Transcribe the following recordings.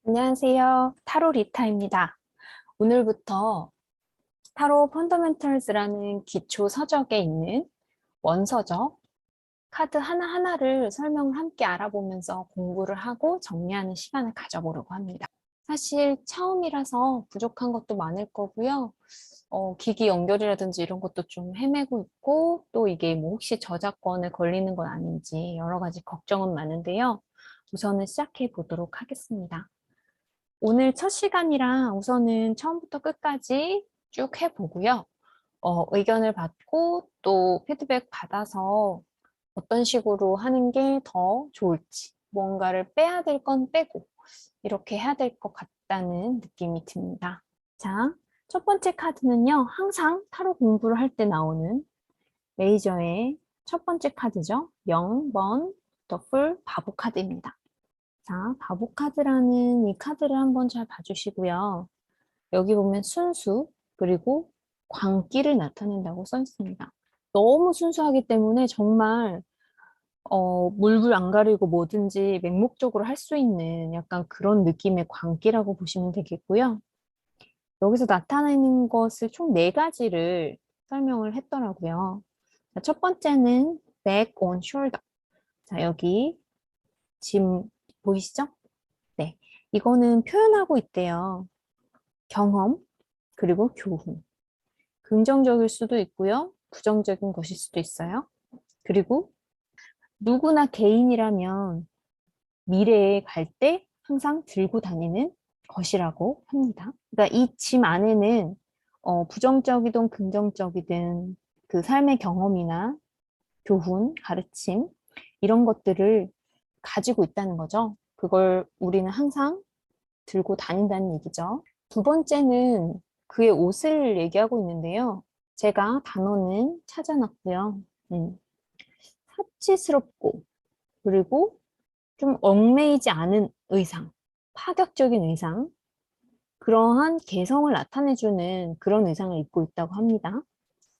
안녕하세요. 타로 리타입니다. 오늘부터 타로 펀더멘털즈라는 기초 서적에 있는 원서적 카드 하나하나를 설명을 함께 알아보면서 공부를 하고 정리하는 시간을 가져보려고 합니다. 사실 처음이라서 부족한 것도 많을 거고요. 기기 연결이라든지 이런 것도 좀 헤매고 있고 또 이게 뭐 혹시 저작권에 걸리는 건 아닌지 여러 가지 걱정은 많은데요. 우선은 시작해 보도록 하겠습니다. 오늘 첫 시간이라 우선은 처음부터 끝까지 쭉 해보고요. 의견을 받고 또 피드백 받아서 어떤 식으로 하는 게 더 좋을지, 뭔가를 빼야 될 건 빼고, 이렇게 해야 될 것 같다는 느낌이 듭니다. 자, 첫 번째 카드는요, 항상 타로 공부를 할 때 나오는 메이저의 첫 번째 카드죠. 0번 더풀 바보 카드입니다. 자, 바보 카드라는 이 카드를 한번 잘 봐주시고요. 여기 보면 순수, 그리고 광기를 나타낸다고 써 있습니다. 너무 순수하기 때문에 정말 물불 안 가리고 뭐든지 맹목적으로 할 수 있는 약간 그런 느낌의 광기라고 보시면 되겠고요. 여기서 나타내는 것을 총 네 가지를 설명을 했더라고요. 자, 첫 번째는 back on shoulder. 자, 여기 짐 보이시죠? 네. 이거는 표현하고 있대요. 경험, 그리고 교훈. 긍정적일 수도 있고요. 부정적인 것일 수도 있어요. 그리고 누구나 개인이라면 미래에 갈 때 항상 들고 다니는 것이라고 합니다. 그러니까 이 짐 안에는 부정적이든 긍정적이든 그 삶의 경험이나 교훈, 가르침 이런 것들을 가지고 있다는 거죠. 그걸 우리는 항상 들고 다닌다는 얘기죠. 두 번째는 그의 옷을 얘기하고 있는데요. 제가 단어는 찾아놨고요. 사치스럽고, 그리고 좀 얽매이지 않은 의상, 파격적인 의상, 그러한 개성을 나타내주는 그런 의상을 입고 있다고 합니다.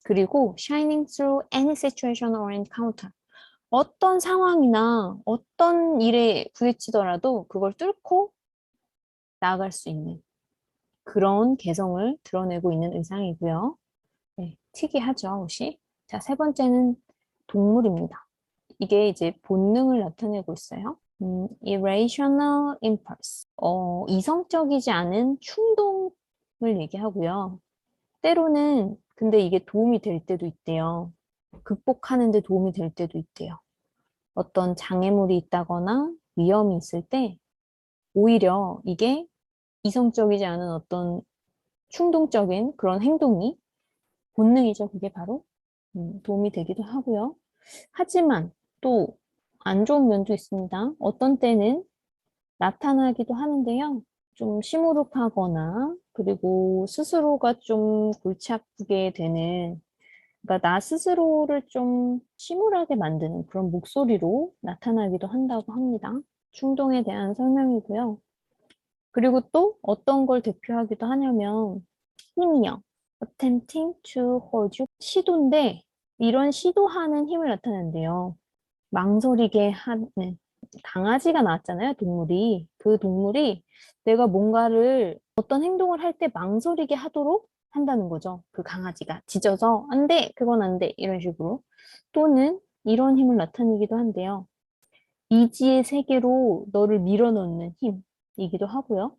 그리고 shining through any situation or encounter. 어떤 상황이나 어떤 일에 부딪히더라도 그걸 뚫고 나아갈 수 있는 그런 개성을 드러내고 있는 의상이고요. 네, 특이하죠, 옷이. 자, 세 번째는 동물입니다. 이게 이제 본능을 나타내고 있어요. irrational impulse. 이성적이지 않은 충동을 얘기하고요. 때로는 근데 이게 도움이 될 때도 있대요. 극복하는 데 도움이 될 때도 있대요. 어떤 장애물이 있다거나 위험이 있을 때 오히려 이게 이성적이지 않은 어떤 충동적인 그런 행동이 본능이죠. 그게 바로 도움이 되기도 하고요. 하지만 또 안 좋은 면도 있습니다. 어떤 때는 나타나기도 하는데요. 좀 시무룩하거나 그리고 스스로가 좀 골치 아프게 되는 그러니까 나 스스로를 좀 침울하게 만드는 그런 목소리로 나타나기도 한다고 합니다. 충동에 대한 설명이고요. 그리고 또 어떤 걸 대표하기도 하냐면 힘이요. attempting to hold you. 시도인데 이런 시도하는 힘을 나타낸대요. 망설이게 하는 강아지가 나왔잖아요, 동물이. 그 동물이 내가 뭔가를 어떤 행동을 할 때 망설이게 하도록 한다는 거죠. 그 강아지가 짖어서 안 돼, 그건 안 돼, 이런 식으로. 또는 이런 힘을 나타내기도 한데요. 미지의 세계로 너를 밀어넣는 힘이기도 하고요.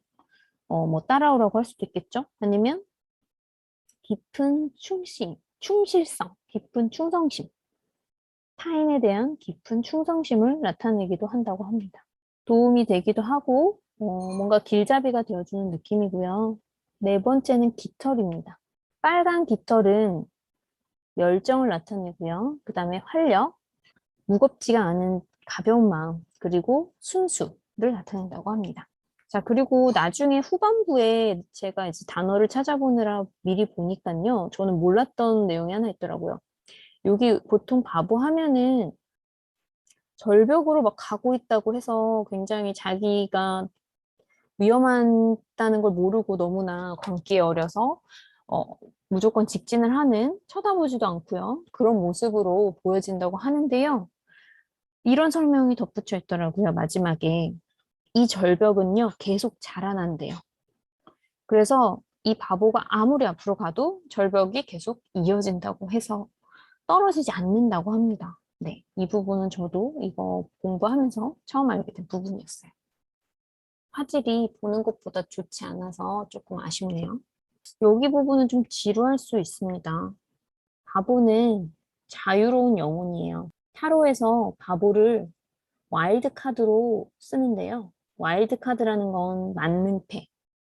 뭐 따라오라고 할 수도 있겠죠. 아니면 깊은 충실성, 깊은 충성심. 타인에 대한 깊은 충성심을 나타내기도 한다고 합니다. 도움이 되기도 하고, 뭔가 길잡이가 되어주는 느낌이고요. 네 번째는 깃털입니다. 빨간 깃털은 열정을 나타내고요. 그 다음에 활력, 무겁지가 않은 가벼운 마음, 그리고 순수를 나타낸다고 합니다. 자, 그리고 나중에 후반부에 제가 이제 단어를 찾아보느라 미리 보니까요. 저는 몰랐던 내용이 하나 있더라고요. 여기 보통 바보 하면은 절벽으로 막 가고 있다고 해서 굉장히 자기가 위험하다는 걸 모르고 너무나 광기에 어려서 어, 무조건 직진을 하는 쳐다보지도 않고요. 그런 모습으로 보여진다고 하는데요. 이런 설명이 덧붙여 있더라고요. 마지막에 이 절벽은요, 계속 자라난대요. 그래서 이 바보가 아무리 앞으로 가도 절벽이 계속 이어진다고 해서 떨어지지 않는다고 합니다. 네, 이 부분은 저도 이거 공부하면서 처음 알게 된 부분이었어요. 화질이 보는 것보다 좋지 않아서 조금 아쉽네요. 여기 부분은 좀 지루할 수 있습니다. 바보는 자유로운 영혼이에요. 타로에서 바보를 와일드 카드로 쓰는데요. 와일드 카드라는 건 만능패,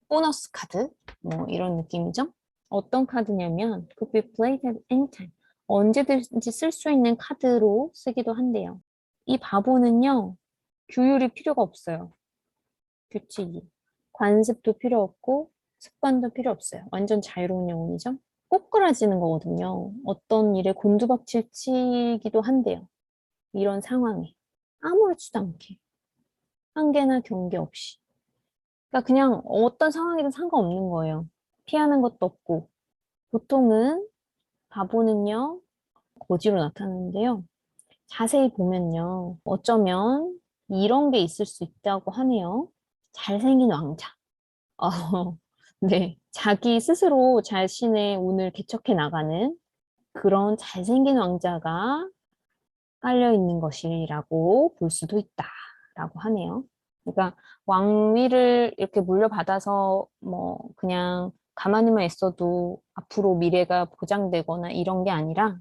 보너스 카드, 뭐 이런 느낌이죠. 어떤 카드냐면 could be played at any time. 언제든지 쓸 수 있는 카드로 쓰기도 한대요. 이 바보는요, 규율이 필요가 없어요. 규칙이. 관습도 필요 없고 습관도 필요 없어요. 완전 자유로운 영혼이죠. 꼬꾸라지는 거거든요. 어떤 일에 곤두박질 치기도 한대요. 이런 상황에. 아무렇지도 않게. 한계나 경계 없이. 그러니까 그냥 어떤 상황이든 상관없는 거예요. 피하는 것도 없고. 보통은 바보는요, 고지로 나타나는데요. 자세히 보면요. 어쩌면 이런 게 있을 수 있다고 하네요. 잘생긴 왕자. 네. 자기 스스로 자신의 운을 개척해 나가는 그런 잘생긴 왕자가 깔려 있는 것이라고 볼 수도 있다라고 하네요. 그러니까 왕위를 이렇게 물려받아서 뭐 그냥 가만히만 있어도 앞으로 미래가 보장되거나 이런 게 아니라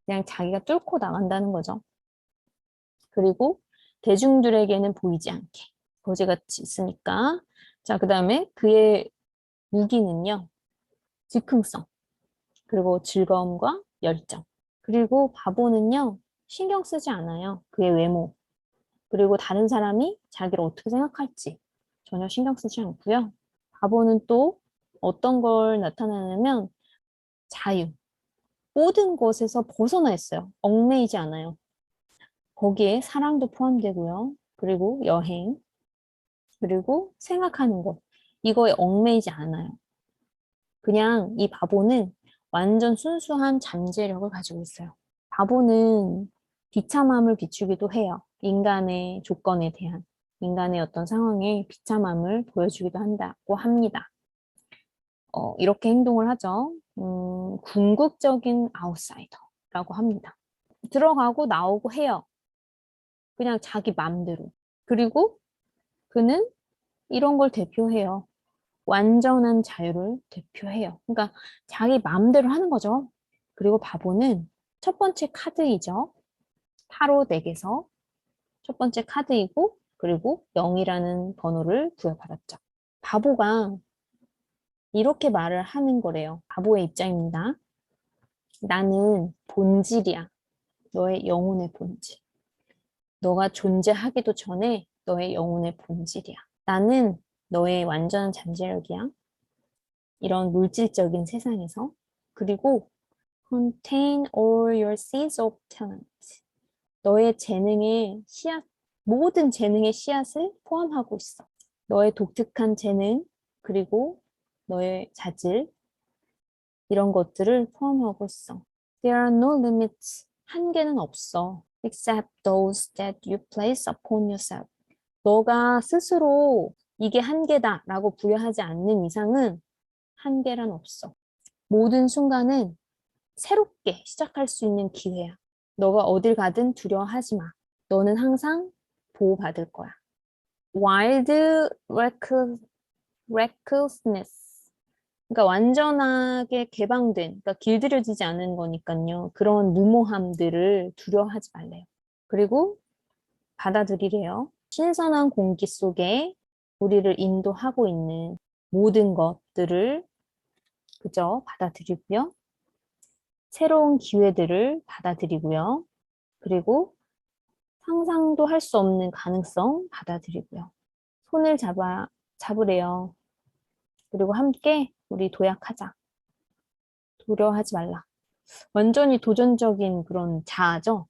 그냥 자기가 뚫고 나간다는 거죠. 그리고 대중들에게는 보이지 않게 거지같이 있으니까. 자, 그다음에 그의 무기는요. 즉흥성, 그리고 즐거움과 열정. 그리고 바보는요. 신경 쓰지 않아요. 그의 외모. 그리고 다른 사람이 자기를 어떻게 생각할지 전혀 신경 쓰지 않고요. 바보는 또 어떤 걸 나타내냐면 자유. 모든 것에서 벗어나 있어요. 얽매이지 않아요. 거기에 사랑도 포함되고요. 그리고 여행, 그리고 생각하는 것. 이거에 얽매이지 않아요. 그냥 이 바보는 완전 순수한 잠재력을 가지고 있어요. 바보는 비참함을 비추기도 해요. 인간의 조건에 대한, 인간의 어떤 상황에 비참함을 보여주기도 한다고 합니다. 이렇게 행동을 하죠. 궁극적인 아웃사이더라고 합니다. 들어가고 나오고 해요. 그냥 자기 맘대로. 그리고 그는 이런 걸 대표해요. 완전한 자유를 대표해요. 그러니까 자기 마음대로 하는 거죠. 그리고 바보는 첫 번째 카드이죠. 타로 덱에서 첫 번째 카드이고, 그리고 0이라는 번호를 부여받았죠. 바보가 이렇게 말을 하는 거래요. 바보의 입장입니다. 나는 본질이야. 너의 영혼의 본질. 너가 존재하기도 전에 너의 영혼의 본질이야. 나는 너의 완전한 잠재력이야. 이런 물질적인 세상에서. 그리고 contain all your seeds of talent. 너의 재능의 씨앗, 모든 재능의 씨앗을 포함하고 있어. 너의 독특한 재능, 그리고 너의 자질, 이런 것들을 포함하고 있어. There are no limits. 한계는 없어. Except those that you place upon yourself. 너가 스스로 이게 한계다 라고 부여하지 않는 이상은 한계란 없어. 모든 순간은 새롭게 시작할 수 있는 기회야. 너가 어딜 가든 두려워하지 마. 너는 항상 보호받을 거야. Wild recklessness. 그러니까 완전하게 개방된, 그러니까 길들여지지 않은 거니까요. 그런 무모함들을 두려워하지 말래요. 그리고 받아들이래요. 신선한 공기 속에 우리를 인도하고 있는 모든 것들을 그저 받아들이고요. 새로운 기회들을 받아들이고요. 그리고 상상도 할 수 없는 가능성 받아들이고요. 손을 잡으래요. 그리고 함께 우리 도약하자. 두려워하지 말라. 완전히 도전적인 그런 자아죠.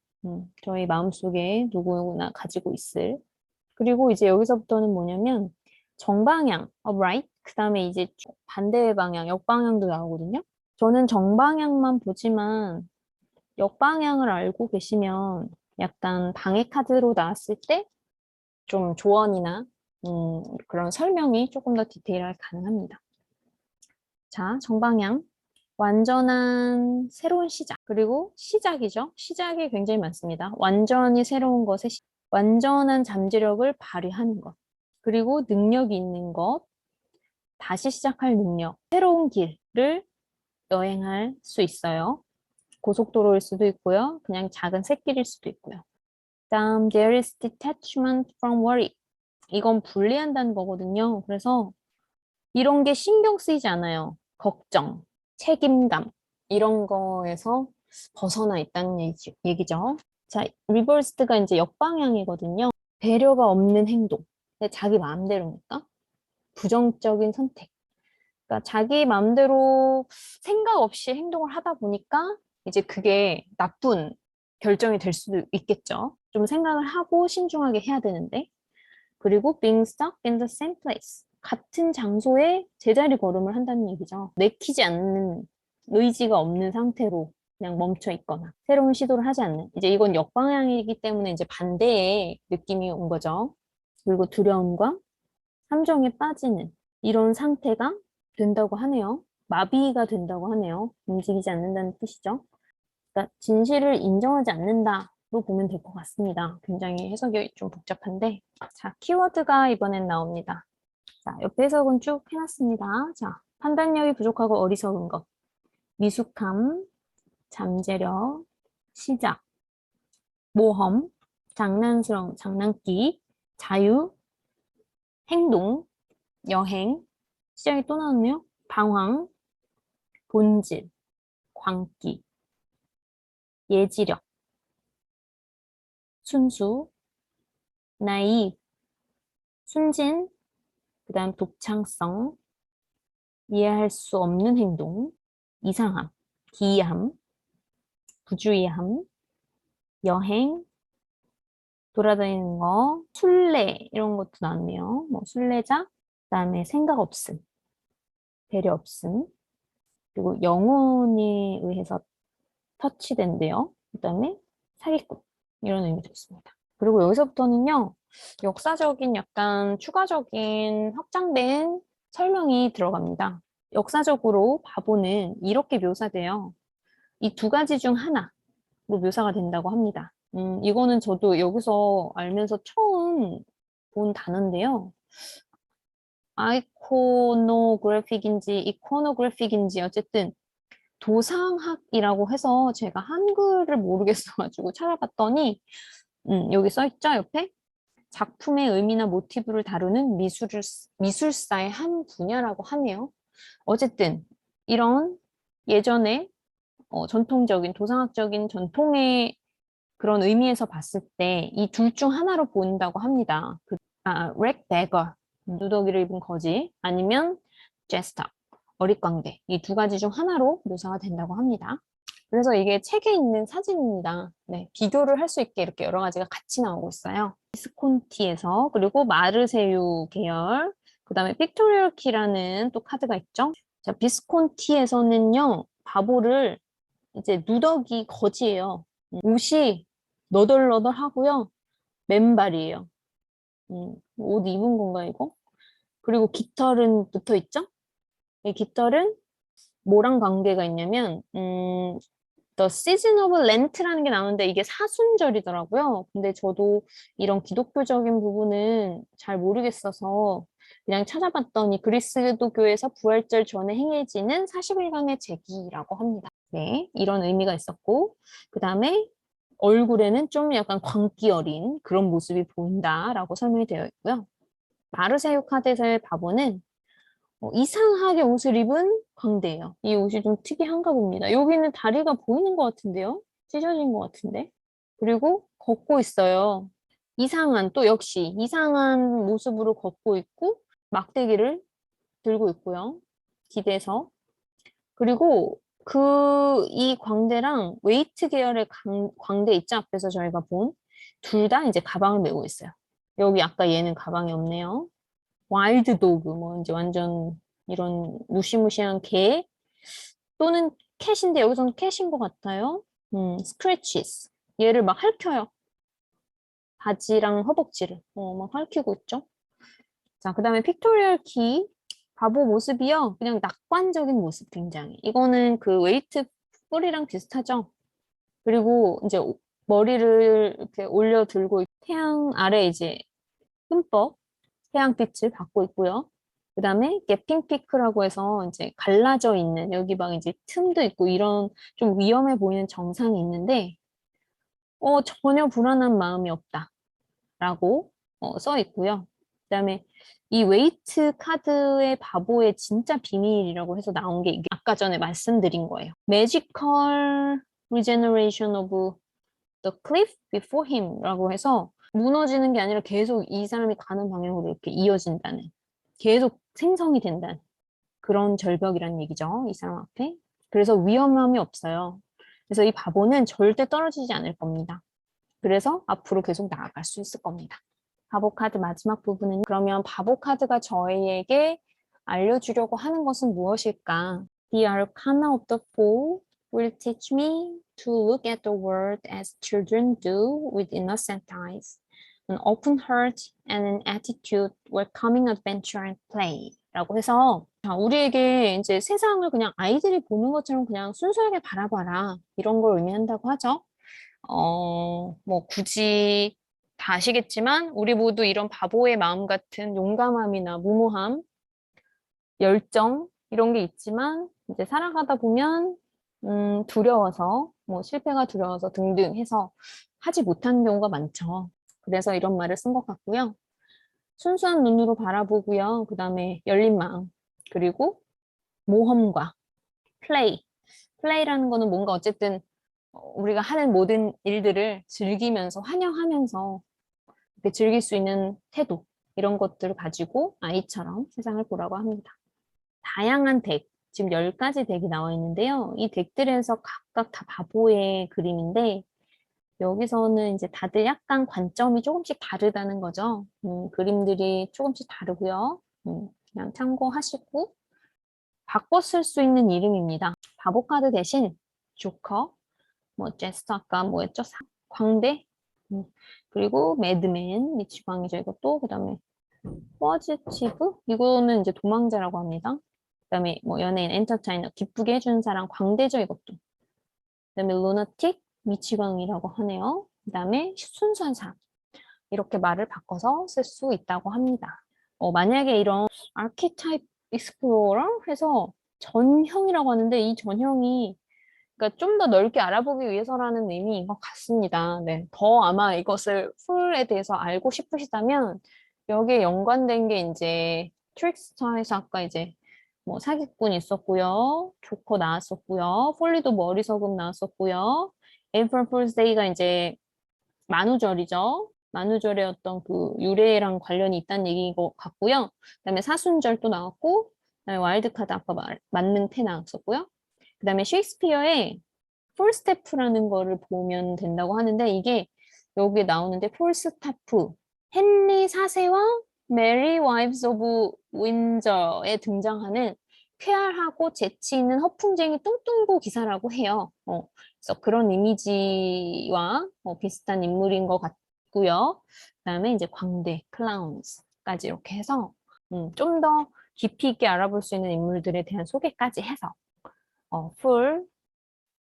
저희 마음속에 누구나 가지고 있을. 그리고 이제 여기서부터는 뭐냐면 정방향, right? 그 다음에 이제 반대 방향, 역방향도 나오거든요. 저는 정방향만 보지만 역방향을 알고 계시면 약간 방해 카드로 나왔을 때 좀 조언이나 그런 설명이 조금 더 디테일하게 가능합니다. 자, 정방향. 완전한 새로운 시작. 그리고 시작이죠. 시작이 굉장히 많습니다. 완전히 새로운 것의 완전한 잠재력을 발휘하는 것. 그리고 능력이 있는 것. 다시 시작할 능력. 새로운 길을 여행할 수 있어요. 고속도로일 수도 있고요. 그냥 작은 샛길일 수도 있고요. 다음, there is detachment from worry. 이건 분리한다는 거거든요. 그래서 이런 게 신경 쓰이지 않아요. 걱정, 책임감, 이런 거에서 벗어나 있다는 얘기죠. 자, reversed가 이제 역방향이거든요. 배려가 없는 행동. 근데 자기 마음대로니까. 부정적인 선택. 그러니까 자기 마음대로 생각 없이 행동을 하다 보니까 이제 그게 나쁜 결정이 될 수도 있겠죠. 좀 생각을 하고 신중하게 해야 되는데. 그리고 being stuck in the same place. 같은 장소에 제자리 걸음을 한다는 얘기죠. 내키지 않는 의지가 없는 상태로 그냥 멈춰 있거나 새로운 시도를 하지 않는. 이제 이건 역방향이기 때문에 이제 반대의 느낌이 온 거죠. 그리고 두려움과 함정에 빠지는 이런 상태가 된다고 하네요. 마비가 된다고 하네요. 움직이지 않는다는 뜻이죠. 그러니까 진실을 인정하지 않는다로 보면 될 것 같습니다. 굉장히 해석이 좀 복잡한데. 자, 키워드가 이번엔 나옵니다. 자, 옆에 해석은 쭉 해놨습니다. 자, 판단력이 부족하고 어리석은 것, 미숙함, 잠재력, 시작, 모험, 장난스러움, 장난기, 자유, 행동, 여행, 시작이 또 나왔네요. 방황, 본질, 광기, 예지력, 순수, 나이, 순진, 그 다음 독창성, 이해할 수 없는 행동, 이상함, 기이함, 부주의함, 여행, 돌아다니는 거, 순례 이런 것도 나왔네요. 뭐 순례자, 그다음에 생각 없음, 배려 없음, 그리고 영혼에 의해서 터치된대요. 그다음에 사기꾼 이런 의미도 있습니다. 그리고 여기서부터는요, 역사적인 약간 추가적인 확장된 설명이 들어갑니다. 역사적으로 바보는 이렇게 묘사돼요. 이 두 가지 중 하나로 묘사가 된다고 합니다. 이거는 저도 여기서 알면서 처음 본 단어인데요. 아이코노그래픽인지 이코노그래픽인지 어쨌든 도상학이라고 해서 제가 한글을 모르겠어가지고 찾아봤더니 여기 써있죠, 옆에? 작품의 의미나 모티브를 다루는 미술사의 한 분야라고 하네요. 어쨌든 이런 예전에 전통적인 도상학적인 전통의 그런 의미에서 봤을 때 이 둘 중 하나로 보인다고 합니다. 렉 베거, 누더기를 입은 거지, 아니면 제스터, 어릿광대, 이 두 가지 중 하나로 묘사가 된다고 합니다. 그래서 이게 책에 있는 사진입니다. 네, 비교를 할 수 있게 이렇게 여러 가지가 같이 나오고 있어요. 비스콘티에서, 그리고 마르세유 계열, 그 다음에 픽토리얼 키라는 또 카드가 있죠. 자, 비스콘티에서는요, 바보를 이제 누더기 거지예요. 옷이 너덜너덜하고요. 맨발이에요. 옷 입은 건가, 이거? 그리고 깃털은 붙어 있죠? 이 깃털은 뭐랑 관계가 있냐면, The Season of Lent라는 게 나오는데 이게 사순절이더라고요. 근데 저도 이런 기독교적인 부분은 잘 모르겠어서 그냥 찾아봤더니 그리스도교에서 부활절 전에 행해지는 40일간의 제기라고 합니다. 네, 이런 의미가 있었고, 그 다음에 얼굴에는 좀 약간 광기 어린 그런 모습이 보인다라고 설명이 되어 있고요. 마르세유 카드에서의 바보는 이상하게 옷을 입은 광대예요. 이 옷이 좀 특이한가 봅니다. 여기는 다리가 보이는 것 같은데요? 찢어진 것 같은데. 그리고 걷고 있어요. 또 역시 이상한 모습으로 걷고 있고 막대기를 들고 있고요. 기대서. 그리고 이 광대랑 웨이트 계열의 광대 있죠? 앞에서 저희가 본. 둘 다 이제 가방을 메고 있어요. 여기 아까 얘는 가방이 없네요. 와일드 도그, 뭐 이제 완전 이런 무시무시한 개 또는 캣인데 여기서는 캣인 것 같아요. 스크래치스. 얘를 막 핥혀요. 바지랑 허벅지를 막 핥히고 있죠. 자, 그 다음에 픽토리얼 키. 바보 모습이요. 그냥 낙관적인 모습 굉장히. 이거는 그 웨이트 뿔이랑 비슷하죠? 그리고 이제 머리를 이렇게 올려 들고 태양 아래 이제 흠뻑 태양빛을 받고 있고요. 그 다음에 게핑 피크라고 해서 이제 갈라져 있는 여기 막 이제 틈도 있고 이런 좀 위험해 보이는 정상이 있는데 전혀 불안한 마음이 없다라고 써 있고요. 그 다음에 이 웨이트 카드의 바보의 진짜 비밀이라고 해서 나온 게 이게 아까 전에 말씀드린 거예요. Magical regeneration of the cliff before him 라고 해서 무너지는 게 아니라 계속 이 사람이 가는 방향으로 이렇게 이어진다는, 계속 생성이 된다는 그런 절벽이라는 얘기죠. 이 사람 앞에. 그래서 위험함이 없어요. 그래서 이 바보는 절대 떨어지지 않을 겁니다. 그래서 앞으로 계속 나아갈 수 있을 겁니다. 바보 카드 마지막 부분은 그러면 바보 카드가 저희에게 알려주려고 하는 것은 무엇일까? The arcana of the fool will teach me to look at the world as children do with innocent eyes, an open heart and an attitude welcoming adventure and play. 라고 해서 우리에게 이제 세상을 그냥 아이들이 보는 것처럼 그냥 순수하게 바라봐라. 이런 걸 의미한다고 하죠. 뭐 굳이 다 아시겠지만 우리 모두 이런 바보의 마음 같은 용감함이나 무모함, 열정 이런 게 있지만 이제 살아가다 보면 두려워서 뭐 실패가 두려워서 등등 해서 하지 못하는 경우가 많죠. 그래서 이런 말을 쓴 것 같고요. 순수한 눈으로 바라보고요. 그 다음에 열린 마음, 그리고 모험과 플레이. 플레이라는 거는 뭔가 어쨌든 우리가 하는 모든 일들을 즐기면서 환영하면서 이렇게 즐길 수 있는 태도 이런 것들을 가지고 아이처럼 세상을 보라고 합니다. 다양한 덱, 지금 10가지 덱이 나와 있는데요. 이 덱들에서 각각 다 바보의 그림인데 여기서는 이제 다들 약간 관점이 조금씩 다르다는 거죠. 그림들이 조금씩 다르고요. 그냥 참고하시고 바꿔 쓸 수 있는 이름입니다. 바보 카드 대신 조커, 뭐 제스터 아까 뭐였죠? 광대, 그리고 매드맨, 미치광이죠 이것도. 그다음에 포지티브, 이거는 이제 도망자라고 합니다. 그다음에 뭐 연예인, 엔터테이너, 기쁘게 해주는 사람, 광대죠 이것도. 그다음에 루나틱, 미치광이라고 하네요. 그다음에 순수한 사람, 이렇게 말을 바꿔서 쓸 수 있다고 합니다. 만약에 이런 아키타입 익스플로러 해서 전형이라고 하는데 이 전형이 그러니까 좀 더 넓게 알아보기 위해서라는 의미인 것 같습니다. 네, 더 아마 이것을 풀에 대해서 알고 싶으시다면 여기에 연관된 게 이제 트릭스터에서 아까 이제 뭐 사기꾼 있었고요, 조커 나왔었고요, 폴리도 머리석음 나왔었고요, 에이프릴 풀스 데이가 이제 만우절이죠. 만우절의 어떤 그 유래랑 관련이 있다는 얘기인 것 같고요. 그다음에 사순절도 나왔고, 그다음에 와일드카드 아까 만능태 나왔었고요. 그다음에 셰익스피어의 폴스타프라는 거를 보면 된다고 하는데 이게 여기에 나오는데 폴스타프 헨리 4세와 메리 와이브스 오브 윈저에 등장하는 쾌활하고 재치 있는 허풍쟁이 뚱뚱고 기사라고 해요. 그래서 그런 이미지와 비슷한 인물인 것 같고요. 그다음에 이제 광대, 클라운스까지 이렇게 해서 좀 더 깊이 있게 알아볼 수 있는 인물들에 대한 소개까지 해서 풀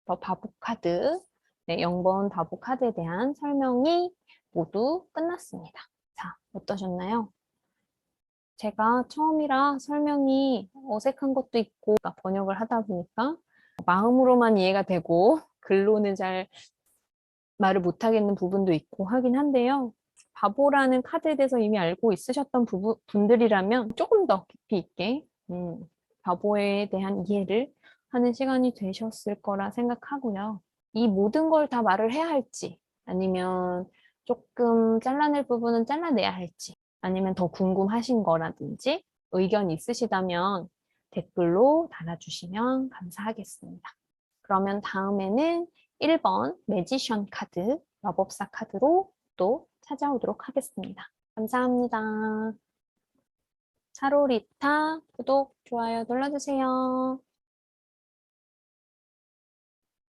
더 바보 카드, 네, 0번 바보 카드에 대한 설명이 모두 끝났습니다. 자, 어떠셨나요? 제가 처음이라 설명이 어색한 것도 있고 번역을 하다 보니까 마음으로만 이해가 되고 글로는 잘 말을 못하겠는 부분도 있고 하긴 한데요. 바보라는 카드에 대해서 이미 알고 있으셨던 분들이라면 조금 더 깊이 있게 바보에 대한 이해를 하는 시간이 되셨을 거라 생각하고요. 이 모든 걸 다 말을 해야 할지, 아니면 조금 잘라낼 부분은 잘라내야 할지, 아니면 더 궁금하신 거라든지 의견 있으시다면 댓글로 달아주시면 감사하겠습니다. 그러면 다음에는 1번 매지션 카드, 마법사 카드로 또 찾아오도록 하겠습니다. 감사합니다. 차로리타 구독, 좋아요 눌러주세요.